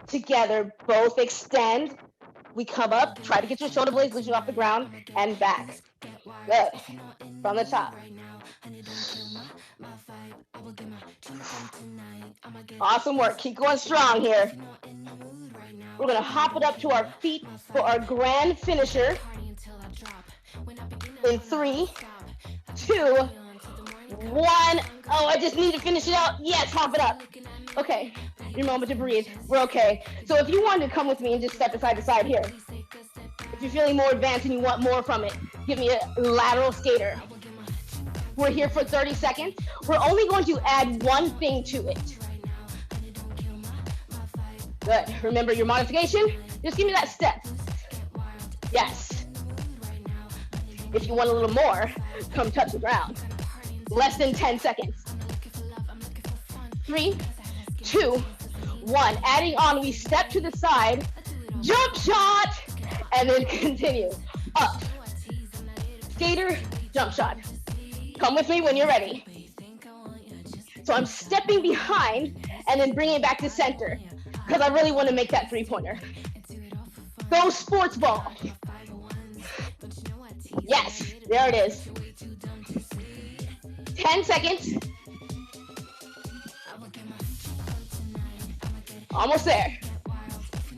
together, both extend. We come up, try to get your shoulder blades lifted off the ground and back. Good. From the top. Awesome work. Keep going strong here. We're going to hop it up to our feet for our grand finisher. In 3, 2, 1. Oh, I just need to finish it out. Yes, hop it up. Okay, your moment to breathe. We're okay. So if you wanted to come with me and just step aside to side here. If you're feeling more advanced and you want more from it, give me a lateral skater. We're here for 30 seconds. We're only going to add one thing to it. Good. Remember your modification? Just give me that step. Yes. If you want a little more, come touch the ground. Less than 10 seconds. 3, 2, 1. Adding on, we step to the side, jump shot, and then continue. Up. Skater, jump shot. Come with me when you're ready. So I'm stepping behind and then bringing it back to center because I really want to make that three-pointer. Go sports ball. Yes, there it is. 10 seconds. Almost there.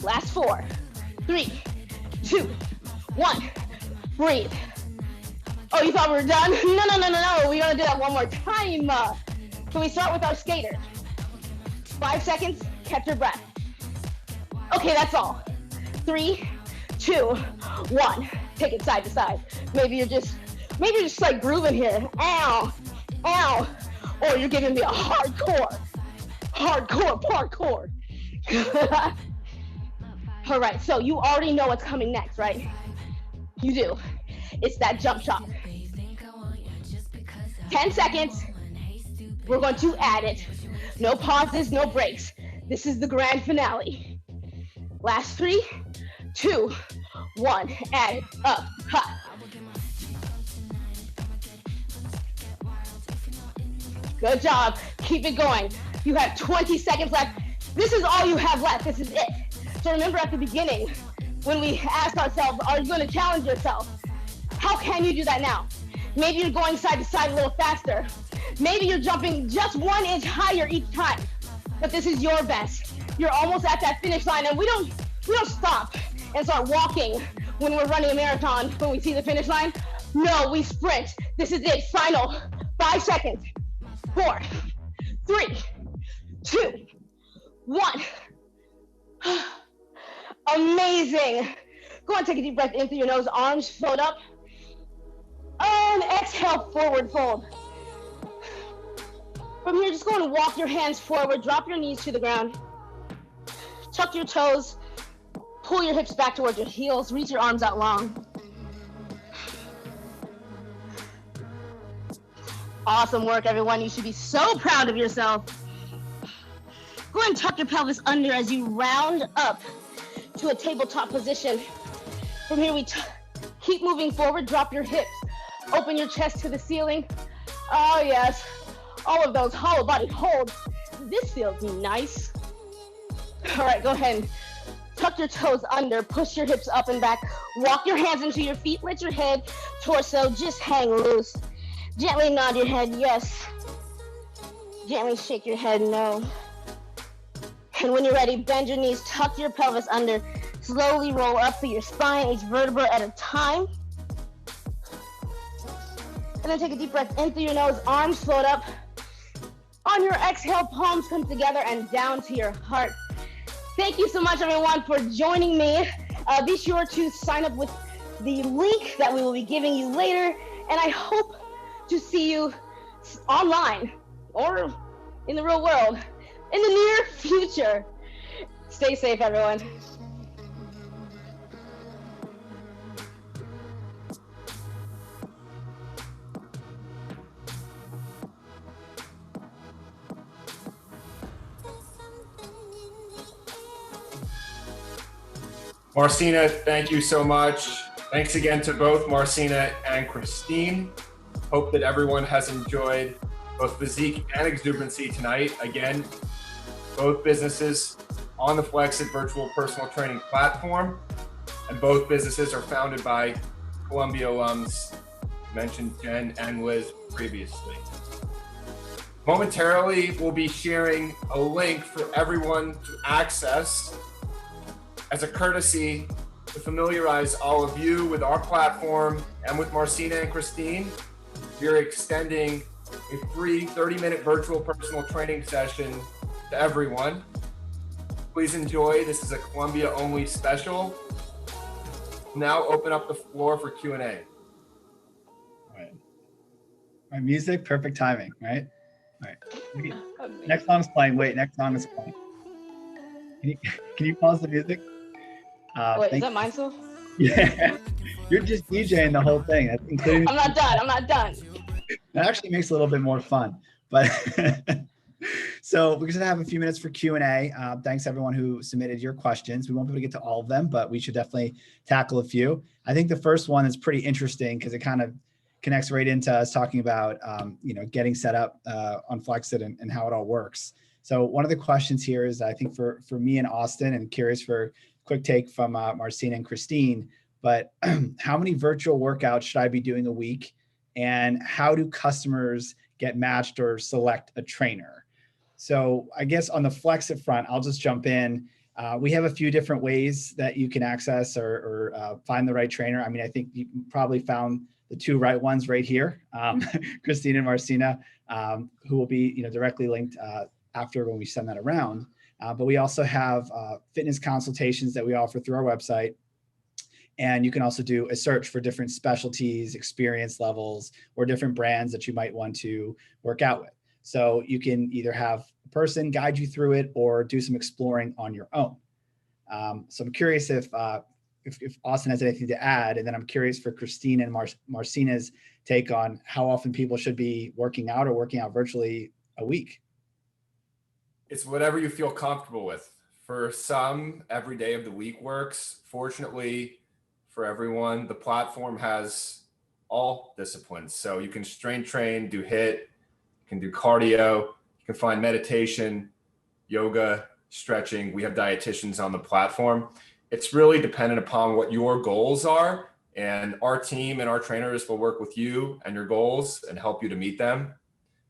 Last 4, 3, 2, 1. Breathe. Oh, you thought we were done? No. We're gonna do that one more time. Can we start with our skater? 5 seconds, catch your breath. Okay, that's all. 3, 2, 1. Take it side to side. Maybe you're just like grooving here. Ow, ow. Or you're giving me a hardcore parkour. All right, so you already know what's coming next, right? You do. It's that jump shot. 10 seconds. We're going to add it. No pauses, no breaks. This is the grand finale. Last 3, 2, 1. Add it up. Ha. Good job. Keep it going. You have 20 seconds left. This is all you have left. This is it. So remember at the beginning, when we asked ourselves, are you going to challenge yourself? How can you do that now? Maybe you're going side to side a little faster. Maybe you're jumping just 1 inch higher each time. But this is your best. You're almost at that finish line, and we don't stop and start walking when we're running a marathon when we see the finish line. No, we sprint. This is it. Final 5 seconds. 4, 3, 2, 1. Amazing. Go on, take a deep breath in through your nose. Arms float up. And exhale, forward fold. From here, just go and walk your hands forward. Drop your knees to the ground. Tuck your toes. Pull your hips back towards your heels. Reach your arms out long. Awesome work, everyone. You should be so proud of yourself. Go ahead and tuck your pelvis under as you round up to a tabletop position. From here, we keep moving forward. Drop your hips. Open your chest to the ceiling. Oh, yes. All of those hollow body holds. This feels nice. All right, go ahead and tuck your toes under. Push your hips up and back. Walk your hands into your feet. Let your head, torso just hang loose. Gently nod your head, yes. Gently shake your head, no. And when you're ready, bend your knees, tuck your pelvis under. Slowly roll up through your spine, each vertebra at a time. And then take a deep breath in through your nose, arms float up. On your exhale, palms come together and down to your heart. Thank you so much, everyone, for joining me. Be sure to sign up with the link that we will be giving you later. And I hope to see you online or in the real world in the near future. Stay safe, everyone. Marcina, thank you so much. Thanks again to both Marcina and Christine. Hope that everyone has enjoyed both physique and exuberancy tonight. Again, both businesses on the FlexIt virtual personal training platform, and both businesses are founded by Columbia alums, mentioned Jen and Liz previously. Momentarily, we'll be sharing a link for everyone to access as a courtesy to familiarize all of you with our platform and with Marcina and Christine. We're extending a free 30-minute virtual personal training session to everyone. Please enjoy. This is a Columbia only special. Now open up the floor for Q&A. All right. My music, perfect timing, right? All right. Next song's playing. Wait, next song is playing. Can you pause the music? Wait, is that mine still? Yeah. You're just DJing the whole thing. That's including. I'm not done. That actually makes it a little bit more fun. But so we're going to have a few minutes for Q&A. Thanks everyone who submitted your questions. We won't be able to get to all of them, but we should definitely tackle a few. I think the first one is pretty interesting because it kind of connects right into us talking about getting set up on FlexIt and how it all works. So one of the questions here is, I think for me and Austin, and curious for quick take from Marcina and Christine, but how many virtual workouts should I be doing a week? And how do customers get matched or select a trainer? So I guess on the FlexIt front, I'll just jump in. We have a few different ways that you can access or find the right trainer. I mean, I think you probably found the two right ones right here, Christine and Marcina, who will be directly linked after when we send that around. But we also have fitness consultations that we offer through our website. And you can also do a search for different specialties, experience levels, or different brands that you might want to work out with. So you can either have a person guide you through it or do some exploring on your own. So I'm curious if Austin has anything to add, and then I'm curious for Christine and Marcina's take on how often people should be working out or working out virtually a week. It's whatever you feel comfortable with. For some, every day of the week works. Fortunately, for everyone, the platform has all disciplines. So you can strength train, do HIIT, you can do cardio, you can find meditation, yoga, stretching. We have dietitians on the platform. It's really dependent upon what your goals are, and our team and our trainers will work with you and your goals and help you to meet them.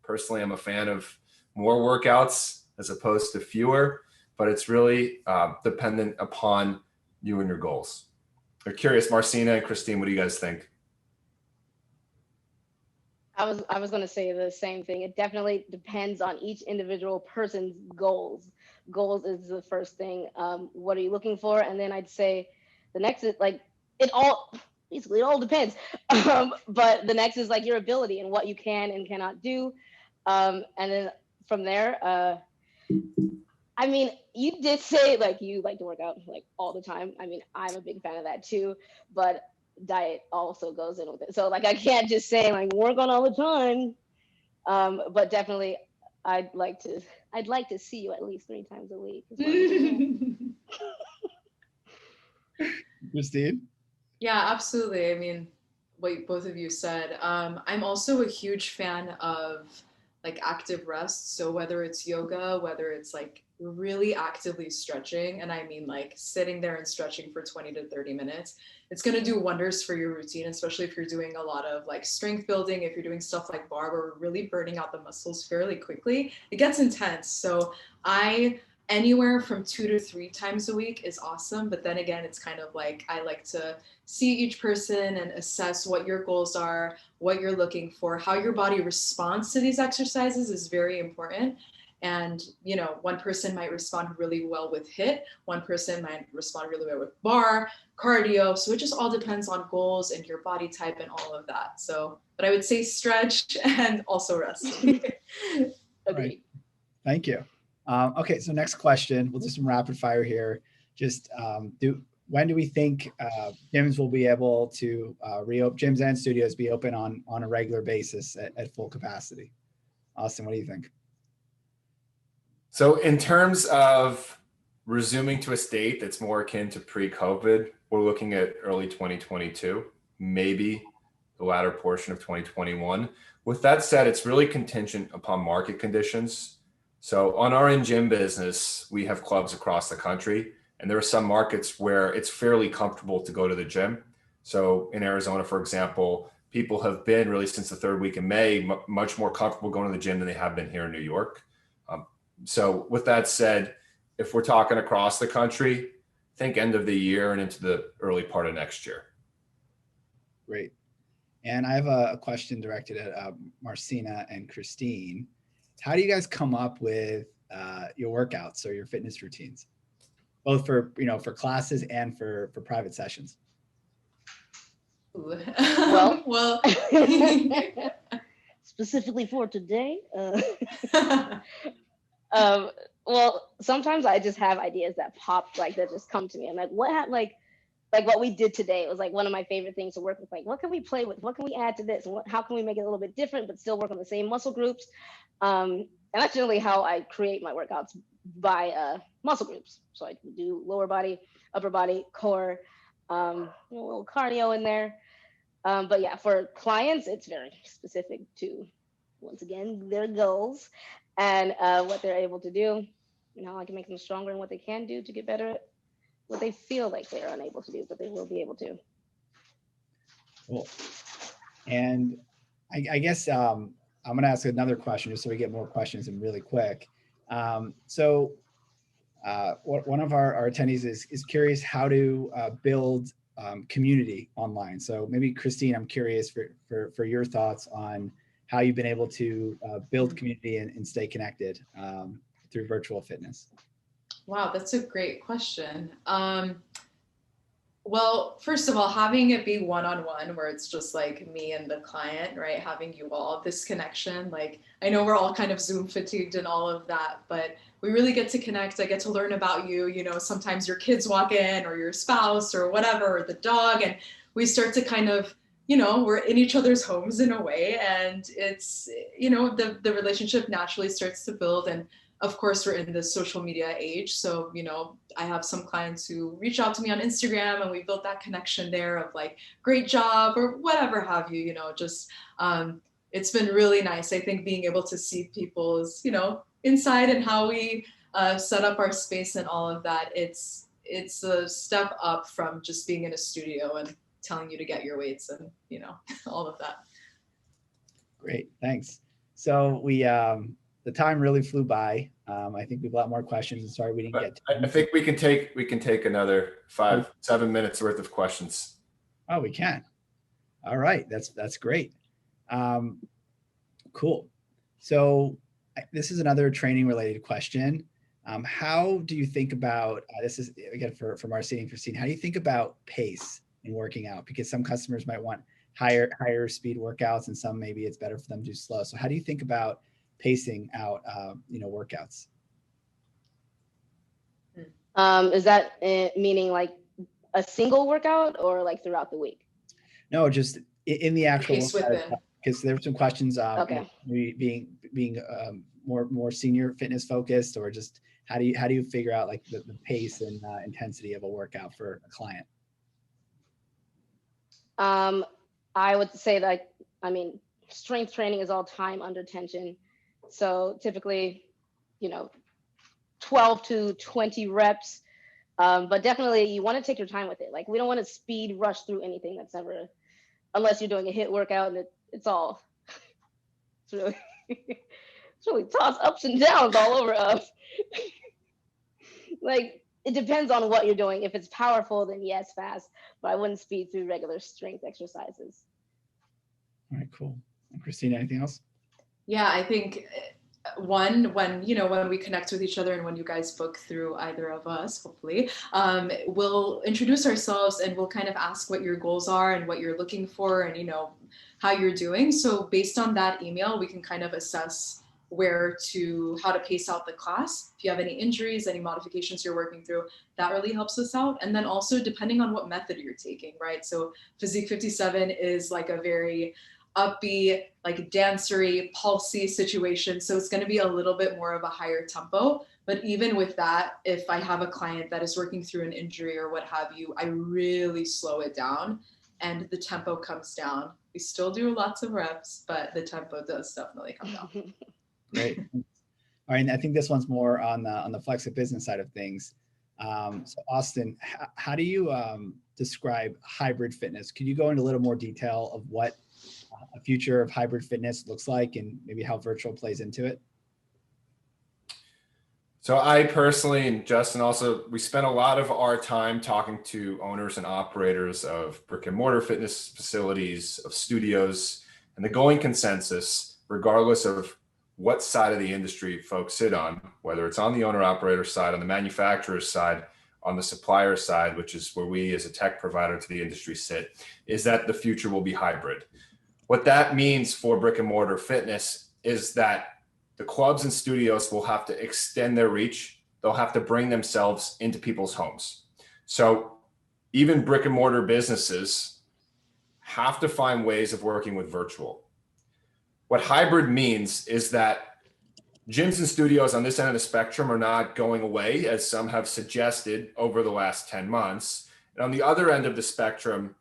Personally, I'm a fan of more workouts as opposed to fewer, but it's really dependent upon you and your goals. I'm curious, Marcina and Christine, what do you guys think? I was going to say the same thing. It definitely depends on each individual person's goals. Goals is the first thing. What are you looking for? And then I'd say the next is like it all depends. But the next is like your ability and what you can and cannot do. And then from there, I mean, you did say like you like to work out like all the time. I mean, I'm a big fan of that too, but diet also goes in with it. So like I can't just say like work on all the time. But definitely I'd like to I'd like to see you at least 3 times a week. is what I'm saying. Christine? Yeah, absolutely. I mean, what both of you said. I'm also a huge fan of like active rest. So whether it's yoga, whether it's like really actively stretching, and I mean like sitting there and stretching for 20 to 30 minutes, it's going to do wonders for your routine, especially if you're doing a lot of like strength building, if you're doing stuff like bar where we're really burning out the muscles fairly quickly, it gets intense. So anywhere from 2 to 3 times a week is awesome. But then again, it's kind of like, I like to see each person and assess what your goals are, what you're looking for, how your body responds to these exercises is very important. And, you know, one person might respond really well with HIIT, one person might respond really well with bar, cardio. So it just all depends on goals and your body type and all of that. So, but I would say stretch and also rest. Right. Thank you. Okay, so next question. We'll do some rapid fire here. Just when do we think gyms will be able to reopen, gyms and studios be open on a regular basis at full capacity? Austin, what do you think? So in terms of resuming to a state that's more akin to pre-COVID, we're looking at early 2022, maybe the latter portion of 2021. With that said, it's really contingent upon market conditions. So on our in-gym business, we have clubs across the country, and there are some markets where it's fairly comfortable to go to the gym. So in Arizona, for example, people have been really since the third week in May, much more comfortable going to the gym than they have been here in New York. So with that said, if we're talking across the country, think end of the year and into the early part of next year. Great. And I have a question directed at Marcina and Christine. How do you guys come up with your workouts or your fitness routines, both for for classes and for private sessions? Well, specifically for today. Well, sometimes I just have ideas that pop, like that just come to me. I'm like, like what we did today. It was like one of my favorite things to work with. Like, what can we play with? What can we add to this? And how can we make it a little bit different, but still work on the same muscle groups? And that's generally how I create my workouts, by muscle groups. So I do lower body, upper body, core, a little cardio in there. But yeah, for clients, it's very specific to, once again, their goals and what they're able to do, and how I can make them stronger in what they can do to get better at what they feel like they're unable to do, but they will be able to. Cool. And I guess I'm going to ask another question just so we get more questions in really quick. So one of our attendees is curious how to build community online. So maybe Christine, I'm curious for your thoughts on how you've been able to build community and stay connected through virtual fitness. Wow, that's a great question. Well, first of all, having it be one-on-one where it's just like me and the client, right? Having you all, this connection, like I know we're all kind of Zoom fatigued and all of that, but we really get to connect. I get to learn about you. Sometimes your kids walk in or your spouse or whatever, or the dog, and we start to kind of, we're in each other's homes in a way. And it's, the relationship naturally starts to build. And of course, we're in the social media age. So, I have some clients who reach out to me on Instagram and we built that connection there of like, great job or whatever have you, it's been really nice. I think being able to see people's, inside and how we set up our space and all of that, it's a step up from just being in a studio and telling you to get your weights and, all of that. Great, thanks. So the time really flew by. I think we have a lot more questions. And sorry we didn't get to. I think we can take another 5-7 minutes worth of questions. Oh, we can. All right, that's great. Cool. So this is another training related question. How do you think about this is again for Marcina and Christine? How do you think about pace in working out? Because some customers might want higher speed workouts, and some maybe it's better for them to do slow. So how do you think about pacing out, workouts? Is that meaning like a single workout or like throughout the week? No, just in the actual Pace within. because there were some questions Okay. being more senior fitness focused, or just how do you figure out like the pace and intensity of a workout for a client? I would say that, I mean, strength training is all time under tension. So typically, 12 to 20 reps. But definitely you want to take your time with it. Like, we don't want to speed rush through anything that's never, unless you're doing a HIIT workout and it's really, it's really tossed ups and downs all over us. Like, it depends on what you're doing. If it's powerful, then yes, fast, but I wouldn't speed through regular strength exercises. All right, cool. Christina, anything else? Yeah, I think when we connect with each other and when you guys book through either of us, hopefully, we'll introduce ourselves and we'll kind of ask what your goals are and what you're looking for and, how you're doing. So based on that email, we can kind of assess how to pace out the class. If you have any injuries, any modifications you're working through, that really helps us out. And then also depending on what method you're taking, right? So Physique 57 is like a very upbeat, like dancery, pulsy situation. So it's going to be a little bit more of a higher tempo. But even with that, if I have a client that is working through an injury or what have you, I really slow it down and the tempo comes down. We still do lots of reps, but the tempo does definitely come down. Great. All right, and I think this one's more on the FlexIt business side of things. So Austin, how do you describe hybrid fitness? Could you go into a little more detail of what a future of hybrid fitness looks like and maybe how virtual plays into it? So I personally, and Justin also, we spent a lot of our time talking to owners and operators of brick and mortar fitness facilities, of studios, and the going consensus, regardless of what side of the industry folks sit on, whether it's on the owner operator side, on the manufacturer side, on the supplier side, which is where we as a tech provider to the industry sit, is that the future will be hybrid. What that means for brick and mortar fitness is that the clubs and studios will have to extend their reach. They'll have to bring themselves into people's homes. So even brick and mortar businesses have to find ways of working with virtual. What hybrid means is that gyms and studios on this end of the spectrum are not going away, as some have suggested over the last 10 months. And on the other end of the spectrum,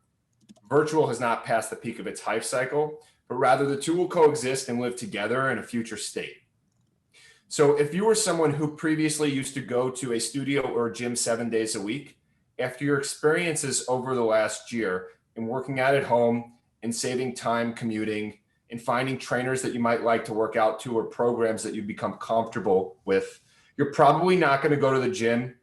virtual has not passed the peak of its hype cycle, but rather the two will coexist and live together in a future state. So if you were someone who previously used to go to a studio or a gym 7 days a week, after your experiences over the last year in working out at home and saving time commuting, in finding trainers that you might like to work out to or programs that you become comfortable with, you're probably not going to go to the gym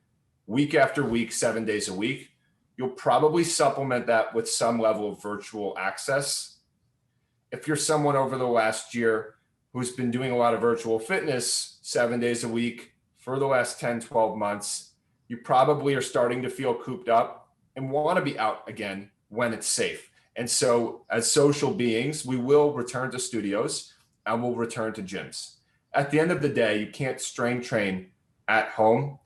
week after week, 7 days a week. You'll probably supplement that with some level of virtual access. If you're someone over the last year who's been doing a lot of virtual fitness 7 days a week for the last 10, 12 months, you probably are starting to feel cooped up and want to be out again when it's safe. And so as social beings, we will return to studios and we'll return to gyms. At the end of the day, you can't strength train at home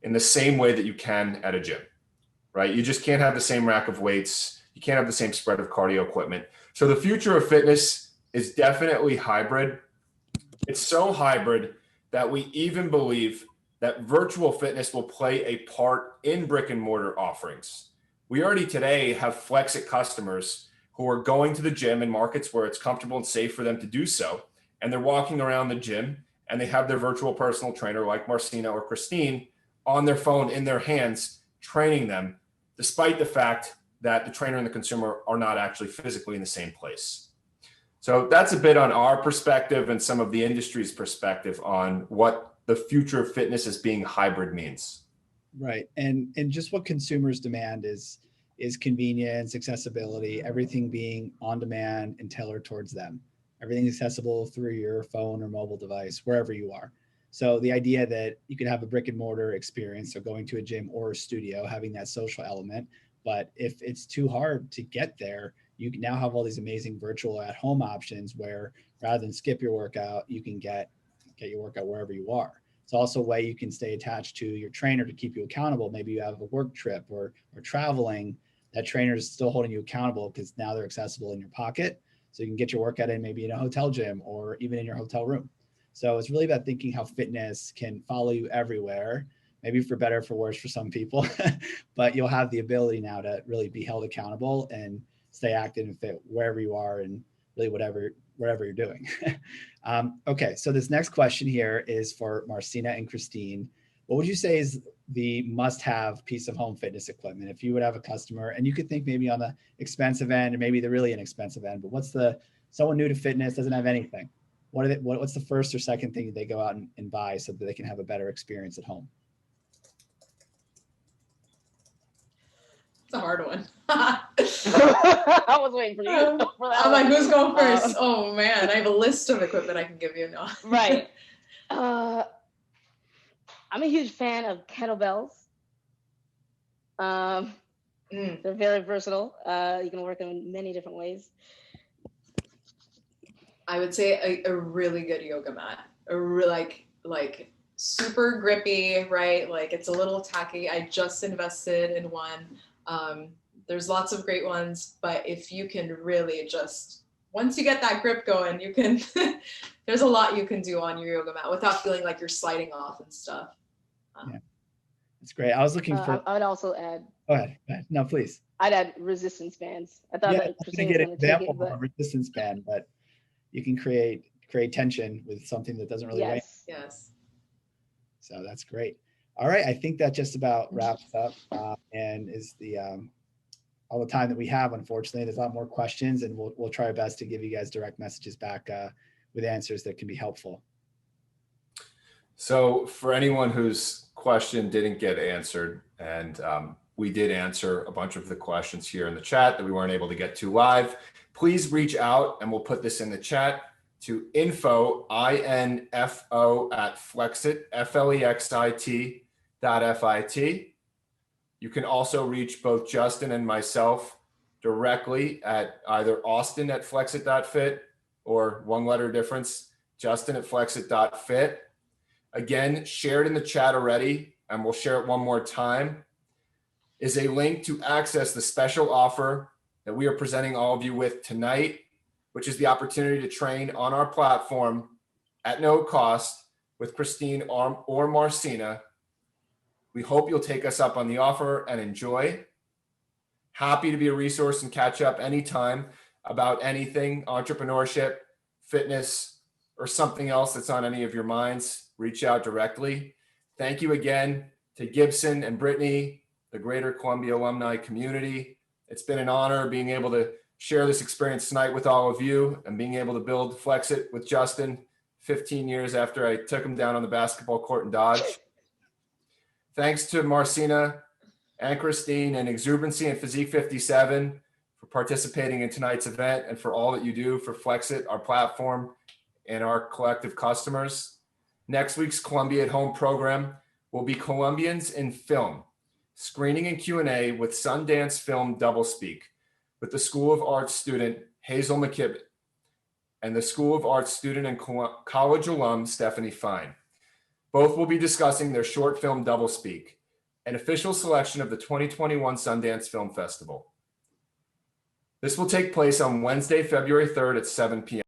in the same way that you can at a gym, right? You just can't have the same rack of weights. You can't have the same spread of cardio equipment. So the future of fitness is definitely hybrid. It's so hybrid that we even believe that virtual fitness will play a part in brick and mortar offerings. We already today have FlexIt customers who are going to the gym in markets where it's comfortable and safe for them to do so. And they're walking around the gym and they have their virtual personal trainer like Marcina or Christine on their phone in their hands, training them, despite the fact that the trainer and the consumer are not actually physically in the same place. So that's a bit on our perspective and some of the industry's perspective on what the future of fitness as being hybrid means. Right. And just what consumers demand is convenience, accessibility, everything being on demand and tailored towards them. Everything accessible through your phone or mobile device, wherever you are. So the idea that you could have a brick and mortar experience, so going to a gym or a studio, having that social element, but if it's too hard to get there, you can now have all these amazing virtual at home options where rather than skip your workout, you can get your workout wherever you are. It's also a way you can stay attached to your trainer to keep you accountable. Maybe you have a work trip or traveling, that trainer is still holding you accountable because now they're accessible in your pocket. So you can get your workout in maybe in a hotel gym or even in your hotel room. So it's really about thinking how fitness can follow you everywhere, maybe for better or for worse for some people, but you'll have the ability now to really be held accountable and stay active and fit wherever you are and really whatever you're doing. Okay, so this next question here is for Marcina and Christine. What would you say is the must-have piece of home fitness equipment if you would have a customer, and you could think maybe on the expensive end or maybe the really inexpensive end, but what's someone new to fitness doesn't have anything? What's the first or second thing they go out and buy so that they can have a better experience at home? It's a hard one. I was waiting for you. For that I'm like, one. who's going first? Oh man, I have a list of equipment I can give you now. Right. I'm a huge fan of kettlebells. They're very versatile. You can work them in many different ways. I would say a really good yoga mat, like super grippy, right? Like it's a little tacky. I just invested in one. There's lots of great ones, but if you can really once you get that grip going, you can, there's a lot you can do on your yoga mat without feeling like you're sliding off and stuff. Yeah, that's great. I was looking for. I would also add. Go ahead. No, please. I'd add resistance bands. I thought that Christine was get an going to take example it, of a resistance band, but you can create tension with something that doesn't really weigh. Yes. So that's great. All right, I think that just about wraps up and is the all the time that we have. Unfortunately, there's a lot more questions, and we'll try our best to give you guys direct messages back with answers that can be helpful. So for anyone whose question didn't get answered, and we did answer a bunch of the questions here in the chat that we weren't able to get to live, please reach out, and we'll put this in the chat, to info, I-N-F-O, at FlexIt, FLEXIT.FIT. You can also reach both Justin and myself directly at either Austin at flexit.fit or one letter difference, Justin at flexit.fit. Again, shared in the chat already, and we'll share it one more time, is a link to access the special offer that we are presenting all of you with tonight, which is the opportunity to train on our platform at no cost with Christine or Marcina. We hope you'll take us up on the offer and enjoy. Happy to be a resource and catch up anytime about anything, entrepreneurship, fitness, or something else that's on any of your minds. Reach out directly. Thank you again to Gibson and Brittany, the Greater Columbia alumni community. It's been an honor being able to share this experience tonight with all of you and being able to build FlexIt with Justin 15 years after I took him down on the basketball court in Dodge. Thanks to Marcina and Christine and Exuberancy and Physique 57 for participating in tonight's event and for all that you do for FlexIt, our platform, and our collective customers. Next week's Columbia at Home program will be Columbians in Film, screening and Q&A with Sundance Film Doublespeak with the School of Arts student Hazel McKibbett and the School of Arts student and college alum Stephanie Fine. Both will be discussing their short film Doublespeak, an official selection of the 2021 Sundance Film Festival. This will take place on Wednesday, February 3rd at 7 p.m.